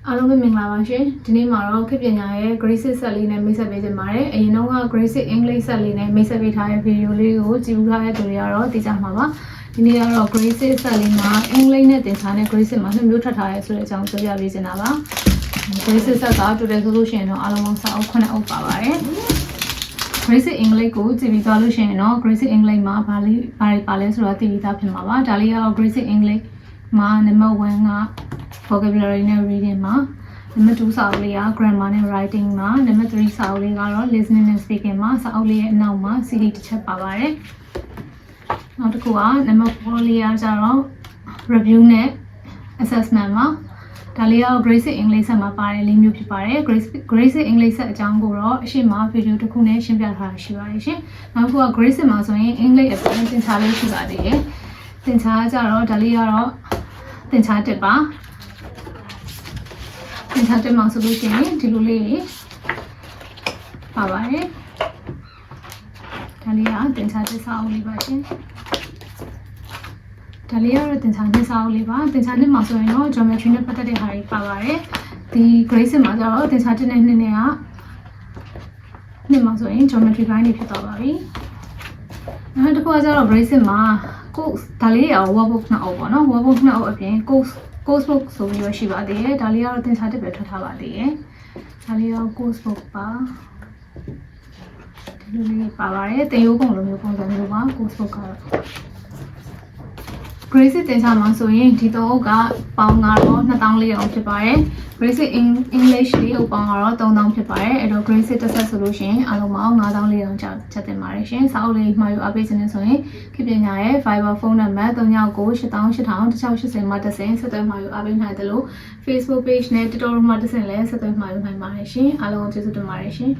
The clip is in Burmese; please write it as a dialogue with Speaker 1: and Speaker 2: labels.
Speaker 1: အားလုံးပဲမင်္ဂလာပါရှင်ဒီနေ့မှာတော့ခေတ်ပညာရဲ့ grade 6 set လေးနဲ့မိတ်ဆက်ပေးကြပါတယ်အရင်တော့က grade 6 English set လေးနဲ့မိတ်ဆက်ပေးထားတဲ့ video လေးကိုကြည့်ဦးထားတဲ့သူတွေကတော့သိကြမှာပါဒီနေ့ကတော့ grade 6 set လေးမှာ English နဲ့သင်ထားတဲ့ grade 6မှာနှစ်မျိုးထွက်ထားရဲဆိုတဲ့အကြောင်းပြောပြပေးချင်တာပါ grade 6 set က total ဆိုလို့ရှိရင်တော့အားလုံးပေါင်းစာအုပ်9အုပ်ပါပါတယ် grade 6 English ကိုကြည့်ပြီးသွားလို့ရှိရင်တော့ grade 6 English မှာဘာပါလဲဆိုတာသိပြီးသားဖြစ်မှာပါဒါလေးကတော့ grade 6 English မှာ number 1 က vocabulary နဲ့ reading မှာnumber 2 စာအုပ်လေးက grammar နဲ့ writing မှာ number 3 စာအုပ်လေးကတော့ listening and speaking မှာစာအုပ်လေးရဲ့အနောက်မှာ CD တစ်ချက်ပါပါတယ်နောက်တစ်ခုက number 4 လေးကကျတော့ review နဲ့ assessment မှာဒါလေးကတော့ grade 6 English ဆက်မှာပါတယ်လေးမျိုးဖြစ်ပါတယ် grade 6 English ဆက်အကြောင်းကိုတော့အရှိမ video တစ်ခုနဲ့ရှင်းပြထားတာရှိပါတယ်ရှင်နောက်တစ်ခုက grade 6မှာဆိုရင် English အပိုင်းသင်ကြားလေးရှိပါသေးတယ်သင်ကြားကြတော့ဒါလေးကတော့သင်ကြားတက်ပါသင်ကြားတက်မှာဆိုလို့ရှိရင်ဒီလိုလေးပါပါတယ်ဒါလေးကသင်ကြားတက်စာအုပ်လေးပါရှင်ဒါလေးကတော့သင်ကြားတက်စာအုပ်လေးပါသင်ကြားတက်မှာဆိုရင်တော့ geometry နဲ့ပတ်သက်တဲ့ဟာတွေပါပါတယ်ဒီ grade 6မှာကျတော့သင်ကြားတက်တဲ့နှစ်မှာဆိုရင် geometry ဘိုင်းတွေဖြစ်သွားပါပြီနောက်တစ်ခုကကျတော့ grade 6မှာ course ဒါလေးရော workbook နှစ်အုပ်ပေါ့နော် workbook နှစ်အုပ်အပြင် course book ဆိုပြီးတော့ရှိပါသေးတယ်ဒါလေးကတော့သင်စားတက်ပဲထွက်ထားပါသေးတယ်ဒါလေးကတော့ course book ပါဒီလိုလေးပါပါတယ်သင်ရိုးပုံလိုမျိုးပုံစံမျိုးပါ course book ကတော့ grade 6သင်စားမှာဆိုရင်ဒီသုံးအုပ်ကပေါင်းကတော့2400ဖြစ်ပါတယ် grade 6 English လေးအုပ်ပေါင်းကတော့3000ဖြစ်ပါတယ်အဲ့တော့ grade 6တစ်ဆက်ဆိုလို့ရှိရင်အားလုံးပေါင်း5400ချက်တင်ပါတယ်ရှင်စာအုပ်လေးမှာယူအပ်ပေးခြင်းနဲ့ဆိုရင်ခေတ်ပညာရဲ့ Viber ဖုန်းနံပါတ်39988080မှာတစ်ဆင့်ဆက်သွယ်မှာယူအပ်ပေးနိုင်တယ်လို့ Facebook page နဲ့ TikTok မှာတစ်ဆင့်လည်းဆက်သွယ်မှာယူနိုင်ပါတယ်ရှင်အားလုံးကျေးဇူးတင်ပါတယ်ရှင်